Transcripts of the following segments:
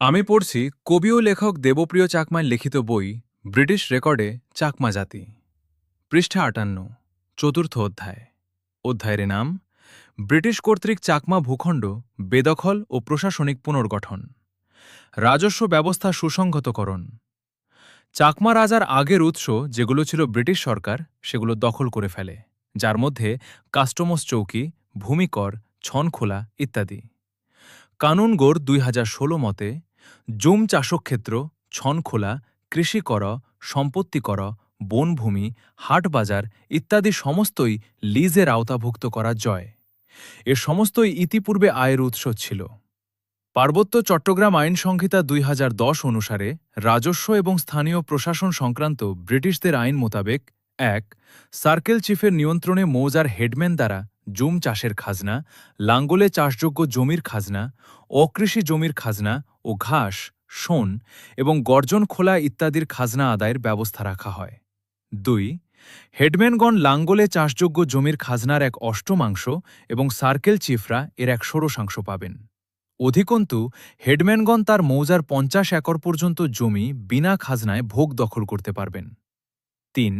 আমি পড়ছি কবি ও লেখক দেবপ্রিয় চাকমার লিখিত বই ব্রিটিশ রেকর্ডে চাকমা জাতি, পৃষ্ঠা ৫৮, চতুর্থ অধ্যায়। অধ্যায়ের নাম ব্রিটিশ কর্তৃক চাকমা ভূখণ্ড বেদখল ও প্রশাসনিক পুনর্গঠন, রাজস্ব ব্যবস্থা সুসংহতকরণ। চাকমা রাজার আগের উৎস যেগুলো ছিল ব্রিটিশ সরকার সেগুলো দখল করে ফেলে, যার মধ্যে কাস্টমস চৌকি, ভূমিকর, ছনখোলা ইত্যাদি। কানুনগোর ২০১৬ মতে জুম চাষক্ষেত্র, ছনখোলা, কৃষি কর, সম্পত্তি কর, বনভূমি, হাটবাজার ইত্যাদি সমস্তই লিজের আওতাভুক্ত করা জয়। এ সমস্তই ইতিপূর্বে আয়ের উৎস ছিল। পার্বত্য চট্টগ্রাম আইন সংহিতা ২০১০ অনুসারে রাজস্ব এবং স্থানীয় প্রশাসন সংক্রান্ত ব্রিটিশদের আইন মোতাবেক ১. সার্কেল চিফের নিয়ন্ত্রণে মৌজার হেডম্যান দ্বারা জুম চাষের খাজনা, লাঙ্গলে চাষযোগ্য জমির খাজনা, অকৃষি জমির খাজনা ও ঘাস, শোন এবং গর্জন খোলা ইত্যাদির খাজনা আদায়ের ব্যবস্থা রাখা হয়। ২. হেডম্যানগণ লাঙ্গলে চাষযোগ্য জমির খাজনার ১/৮ এবং সার্কেল চিফরা এর ১/১৬ পাবেন। অধিকন্তু হেডম্যানগণ তার মৌজার ৫০ একর পর্যন্ত জমি বিনা খাজনায় ভোগ দখল করতে পারবেন। ৩.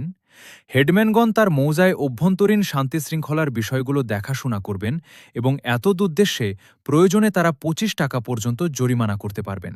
হেডম্যানগণ তার মৌজায় অভ্যন্তরীণ শান্তিশৃঙ্খলার বিষয়গুলো দেখাশোনা করবেন এবং এতদুদ্দেশ্যে প্রয়োজনে তারা ২৫ টাকা পর্যন্ত জরিমানা করতে পারবেন।